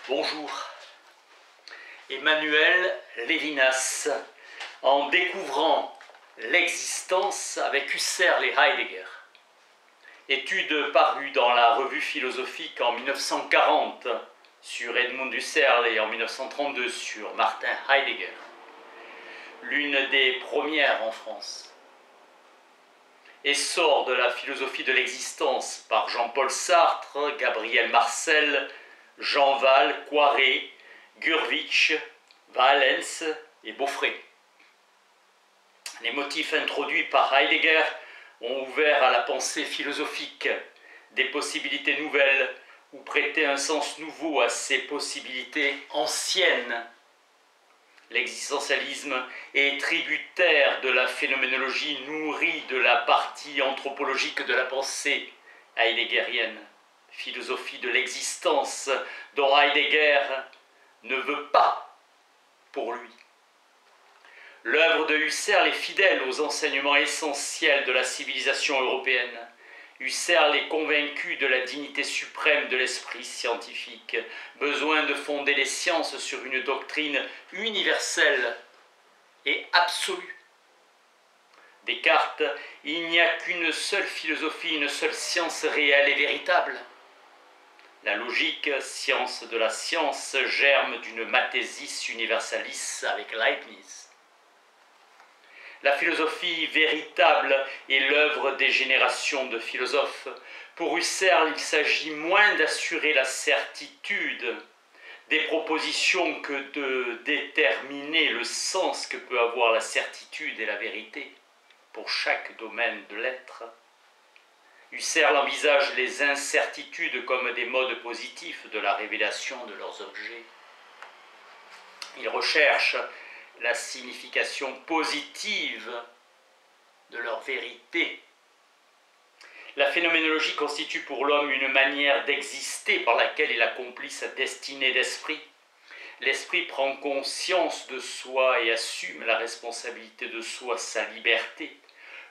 Bonjour. Emmanuel Lévinas, en découvrant l'existence avec Husserl et Heidegger. Étude parue dans la revue philosophique en 1940 sur Edmund Husserl et en 1932 sur Martin Heidegger. L'une des premières en France. Essor de la philosophie de l'existence par Jean-Paul Sartre, Gabriel Marcel, Jean Val, Coiré, Gurvitch, Vallens et Beaufret. Les motifs introduits par Heidegger ont ouvert à la pensée philosophique des possibilités nouvelles ou prêté un sens nouveau à ces possibilités anciennes. L'existentialisme est tributaire de la phénoménologie nourrie de la partie anthropologique de la pensée heideggerienne, philosophie de l'existence dont Heidegger ne veut pas pour lui. L'œuvre de Husserl est fidèle aux enseignements essentiels de la civilisation européenne. Husserl est convaincu de la dignité suprême de l'esprit scientifique, besoin de fonder les sciences sur une doctrine universelle et absolue. Descartes, il n'y a qu'une seule philosophie, une seule science réelle et véritable. La logique, science de la science, germe d'une mathésis universalis avec Leibniz. La philosophie véritable est l'œuvre des générations de philosophes. Pour Husserl, il s'agit moins d'assurer la certitude des propositions que de déterminer le sens que peut avoir la certitude et la vérité pour chaque domaine de l'être. Husserl envisage les incertitudes comme des modes positifs de la révélation de leurs objets. Il recherche la signification positive de leur vérité. La phénoménologie constitue pour l'homme une manière d'exister par laquelle il accomplit sa destinée d'esprit. L'esprit prend conscience de soi et assume la responsabilité de soi, sa liberté.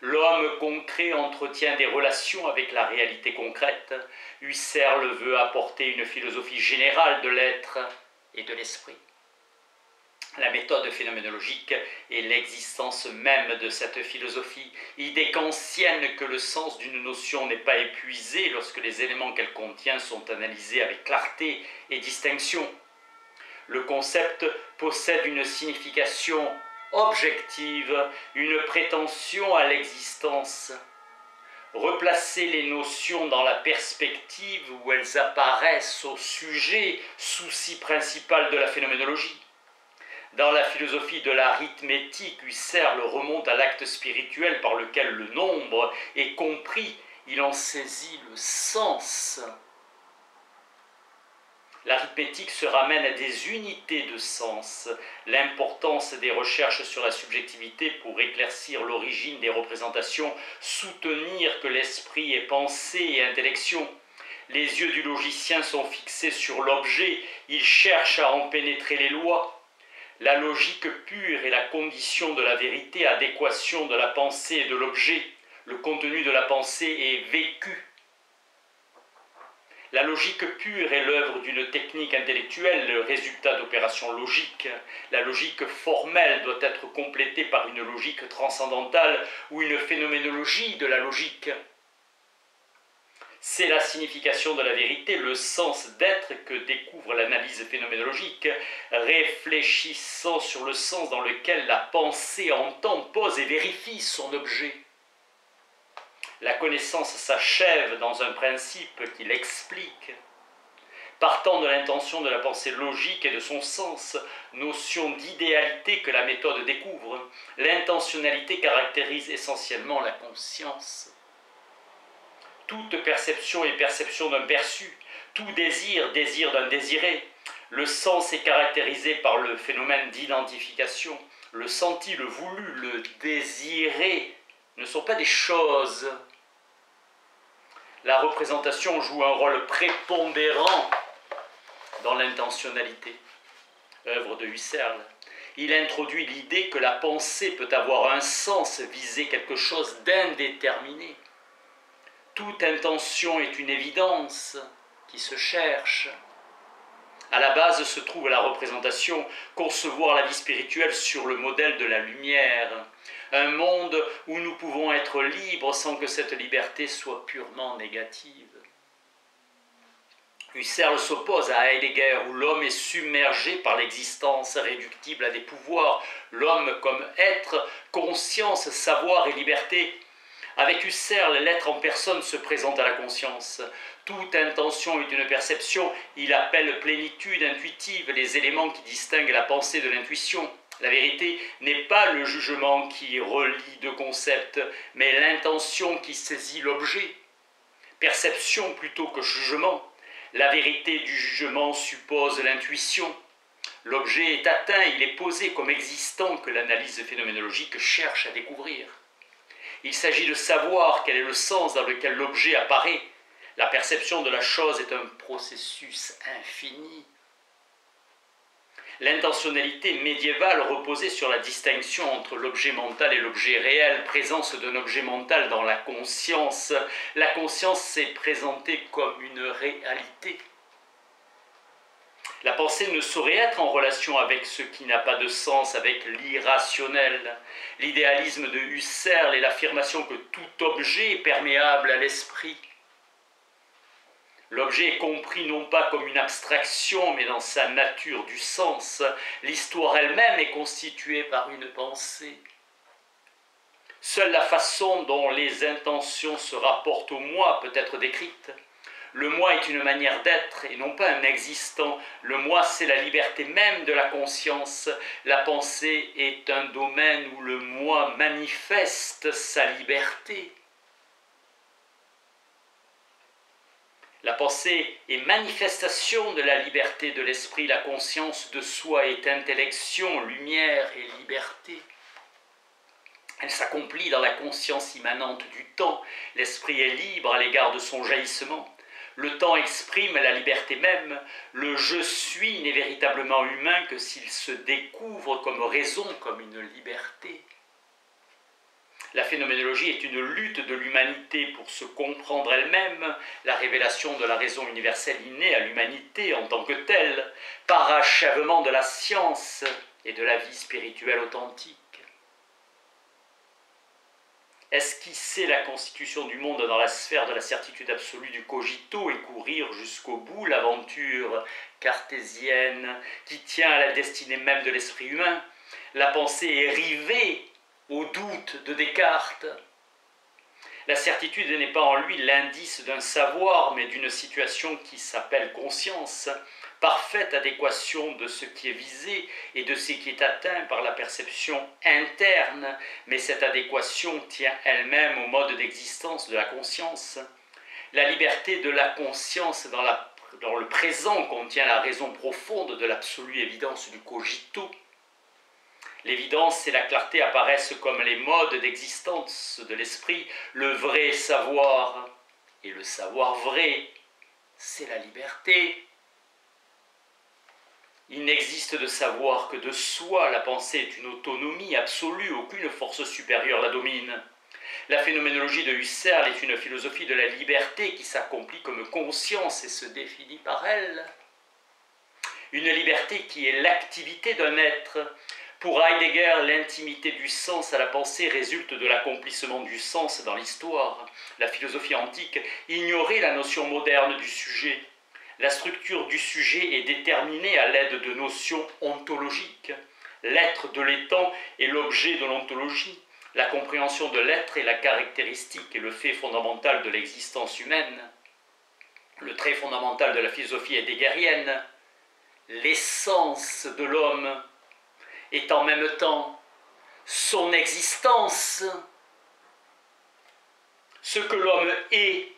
L'homme concret entretient des relations avec la réalité concrète. Husserl veut apporter une philosophie générale de l'être et de l'esprit. La méthode phénoménologique est l'existence même de cette philosophie, idée kantienne que le sens d'une notion n'est pas épuisé lorsque les éléments qu'elle contient sont analysés avec clarté et distinction. Le concept possède une signification objective, une prétention à l'existence. Replacer les notions dans la perspective où elles apparaissent au sujet, souci principal de la phénoménologie. Dans la philosophie de l'arithmétique, Husserl remonte à l'acte spirituel par lequel le nombre est compris, il en saisit le sens. L'arithmétique se ramène à des unités de sens, l'importance des recherches sur la subjectivité pour éclaircir l'origine des représentations, soutenir que l'esprit est pensée et intellection. Les yeux du logicien sont fixés sur l'objet, il cherche à en pénétrer les lois. La logique pure est la condition de la vérité, adéquation de la pensée et de l'objet. Le contenu de la pensée est vécu. La logique pure est l'œuvre d'une technique intellectuelle, le résultat d'opérations logiques. La logique formelle doit être complétée par une logique transcendantale ou une phénoménologie de la logique. C'est la signification de la vérité, le sens d'être que découvre l'analyse phénoménologique, réfléchissant sur le sens dans lequel la pensée entend, pose et vérifie son objet. La connaissance s'achève dans un principe qui l'explique. Partant de l'intention de la pensée logique et de son sens, notion d'idéalité que la méthode découvre, l'intentionnalité caractérise essentiellement la conscience. Toute perception est perception d'un perçu, tout désir, désir d'un désiré. Le sens est caractérisé par le phénomène d'identification. Le senti, le voulu, le désiré ne sont pas des choses. La représentation joue un rôle prépondérant dans l'intentionnalité. Œuvre de Husserl. Il introduit l'idée que la pensée peut avoir un sens, viser quelque chose d'indéterminé. Toute intention est une évidence qui se cherche. À la base se trouve la représentation, concevoir la vie spirituelle sur le modèle de la lumière. Un monde où nous pouvons être libres sans que cette liberté soit purement négative. Husserl s'oppose à Heidegger où l'homme est submergé par l'existence réductible à des pouvoirs, l'homme comme être, conscience, savoir et liberté. Avec Husserl, l'être en personne se présente à la conscience. Toute intention est une perception, il appelle plénitude intuitive les éléments qui distinguent la pensée de l'intuition. La vérité n'est pas le jugement qui relie deux concepts, mais l'intention qui saisit l'objet. Perception plutôt que jugement. La vérité du jugement suppose l'intuition. L'objet est atteint, il est posé comme existant que l'analyse phénoménologique cherche à découvrir. Il s'agit de savoir quel est le sens dans lequel l'objet apparaît. La perception de la chose est un processus infini. L'intentionnalité médiévale reposait sur la distinction entre l'objet mental et l'objet réel, présence d'un objet mental dans la conscience. La conscience s'est présentée comme une réalité. La pensée ne saurait être en relation avec ce qui n'a pas de sens, avec l'irrationnel. L'idéalisme de Husserl est l'affirmation que tout objet est perméable à l'esprit. L'objet est compris non pas comme une abstraction, mais dans sa nature du sens. L'histoire elle-même est constituée par une pensée. Seule la façon dont les intentions se rapportent au moi peut être décrite. Le moi est une manière d'être et non pas un existant. Le moi, c'est la liberté même de la conscience. La pensée est un domaine où le moi manifeste sa liberté. La pensée est manifestation de la liberté de l'esprit. La conscience de soi est intellection, lumière et liberté. Elle s'accomplit dans la conscience immanente du temps. L'esprit est libre à l'égard de son jaillissement. Le temps exprime la liberté même. Le « je suis » n'est véritablement humain que s'il se découvre comme raison, comme une liberté. La phénoménologie est une lutte de l'humanité pour se comprendre elle-même, la révélation de la raison universelle innée à l'humanité en tant que telle, par achèvement de la science et de la vie spirituelle authentique. Esquisser la constitution du monde dans la sphère de la certitude absolue du cogito et courir jusqu'au bout l'aventure cartésienne qui tient à la destinée même de l'esprit humain, la pensée est rivée au doute de Descartes. La certitude n'est pas en lui l'indice d'un savoir, mais d'une situation qui s'appelle conscience, parfaite adéquation de ce qui est visé et de ce qui est atteint par la perception interne, mais cette adéquation tient elle-même au mode d'existence de la conscience. La liberté de la conscience dans le présent contient la raison profonde de l'absolue évidence du cogito. L'évidence et la clarté apparaissent comme les modes d'existence de l'esprit, le vrai savoir et le savoir vrai, c'est la liberté. Il n'existe de savoir que de soi, la pensée est une autonomie absolue, aucune force supérieure la domine. La phénoménologie de Husserl est une philosophie de la liberté qui s'accomplit comme conscience et se définit par elle. Une liberté qui est l'activité d'un être. Pour Heidegger, l'intimité du sens à la pensée résulte de l'accomplissement du sens dans l'histoire. La philosophie antique ignorait la notion moderne du sujet. La structure du sujet est déterminée à l'aide de notions ontologiques. L'être de l'étant est l'objet de l'ontologie. La compréhension de l'être est la caractéristique et le fait fondamental de l'existence humaine. Le trait fondamental de la philosophie heideggerienne, l'essence de l'homme, est en même temps son existence. Ce que l'homme est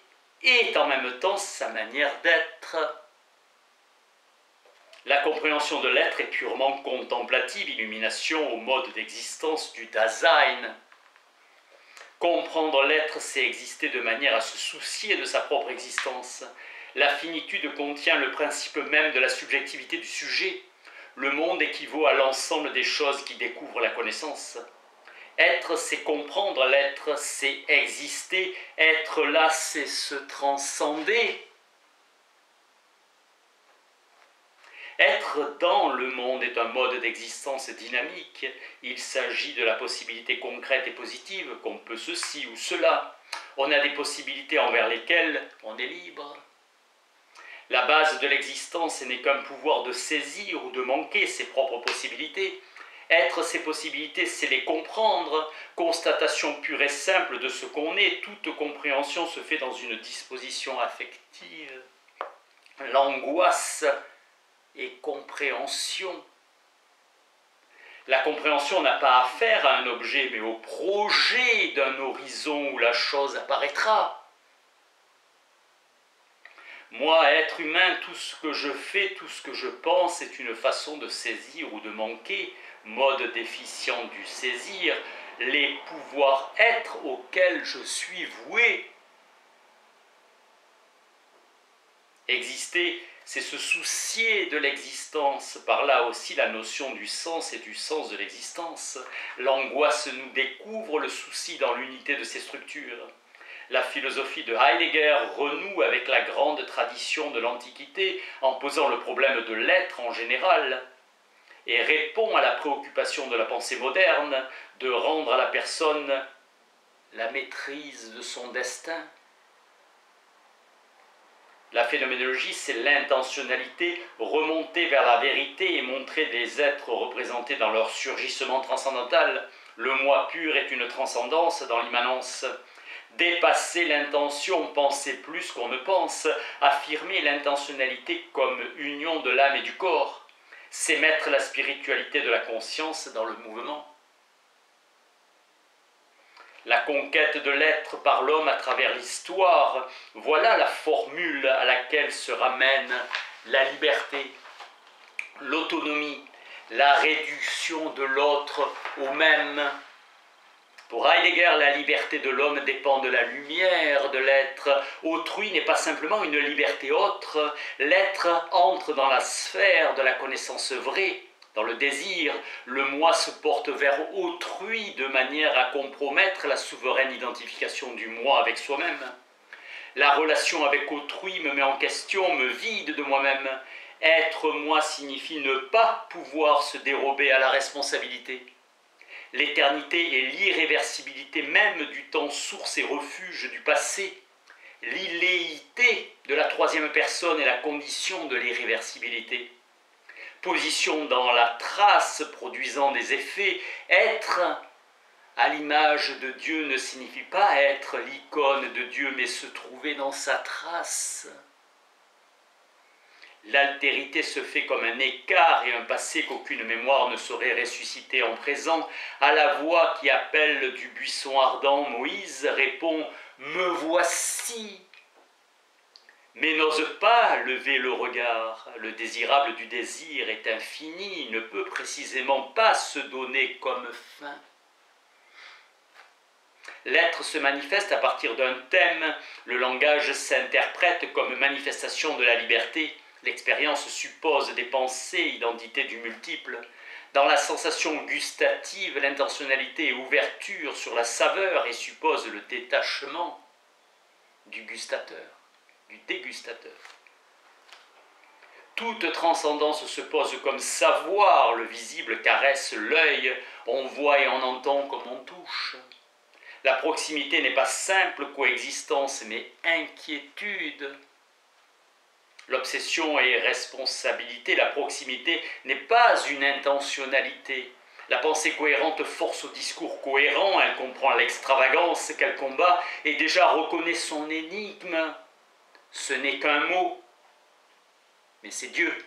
en même temps sa manière d'être. La compréhension de l'être est purement contemplative, illumination au mode d'existence du Dasein. Comprendre l'être, c'est exister de manière à se soucier de sa propre existence. La finitude contient le principe même de la subjectivité du sujet. Le monde équivaut à l'ensemble des choses qui découvrent la connaissance. Être, c'est comprendre, l'être, c'est exister, être là, c'est se transcender. Être dans le monde est un mode d'existence dynamique. Il s'agit de la possibilité concrète et positive qu'on peut ceci ou cela. On a des possibilités envers lesquelles on est libre. La base de l'existence n'est qu'un pouvoir de saisir ou de manquer ses propres possibilités. Être ces possibilités, c'est les comprendre. Constatation pure et simple de ce qu'on est. Toute compréhension se fait dans une disposition affective. L'angoisse et compréhension. La compréhension n'a pas affaire à un objet, mais au projet d'un horizon où la chose apparaîtra. Moi, être humain, tout ce que je fais, tout ce que je pense est une façon de saisir ou de manquer, mode déficient du saisir, les pouvoirs-être auxquels je suis voué. Exister, c'est se soucier de l'existence, par là aussi la notion du sens et du sens de l'existence. L'angoisse nous découvre le souci dans l'unité de ses structures. La philosophie de Heidegger renoue avec la grande tradition de l'Antiquité en posant le problème de l'être en général et répond à la préoccupation de la pensée moderne de rendre à la personne la maîtrise de son destin. La phénoménologie, c'est l'intentionnalité remontée vers la vérité et montrer des êtres représentés dans leur surgissement transcendantal. Le moi pur est une transcendance dans l'immanence. Dépasser l'intention, penser plus qu'on ne pense, affirmer l'intentionnalité comme union de l'âme et du corps, c'est mettre la spiritualité de la conscience dans le mouvement. La conquête de l'être par l'homme à travers l'histoire, voilà la formule à laquelle se ramène la liberté, l'autonomie, la réduction de l'autre au même. Pour Heidegger, la liberté de l'homme dépend de la lumière de l'être. Autrui n'est pas simplement une liberté autre. L'être entre dans la sphère de la connaissance vraie. Dans le désir, le moi se porte vers autrui de manière à compromettre la souveraine identification du moi avec soi-même. La relation avec autrui me met en question, me vide de moi-même. Être moi signifie ne pas pouvoir se dérober à la responsabilité. L'éternité et l'irréversibilité même du temps, source et refuge du passé. L'illéité de la troisième personne est la condition de l'irréversibilité. Position dans la trace produisant des effets, être à l'image de Dieu ne signifie pas être l'icône de Dieu, mais se trouver dans sa trace. L'altérité se fait comme un écart et un passé qu'aucune mémoire ne saurait ressusciter en présent. À la voix qui appelle du buisson ardent, Moïse répond « Me voici !» mais n'ose pas lever le regard. Le désirable du désir est infini, il ne peut précisément pas se donner comme fin. L'être se manifeste à partir d'un thème, le langage s'interprète comme manifestation de la liberté. L'expérience suppose des pensées, identité du multiple. Dans la sensation gustative, l'intentionnalité est ouverture sur la saveur et suppose le détachement du gustateur, du dégustateur. Toute transcendance se pose comme savoir, le visible caresse l'œil, on voit et on entend comme on touche. La proximité n'est pas simple coexistence, mais inquiétude. L'obsession est responsabilité, la proximité n'est pas une intentionnalité. La pensée cohérente force au discours cohérent, elle comprend l'extravagance qu'elle combat et déjà reconnaît son énigme. Ce n'est qu'un mot, mais c'est Dieu.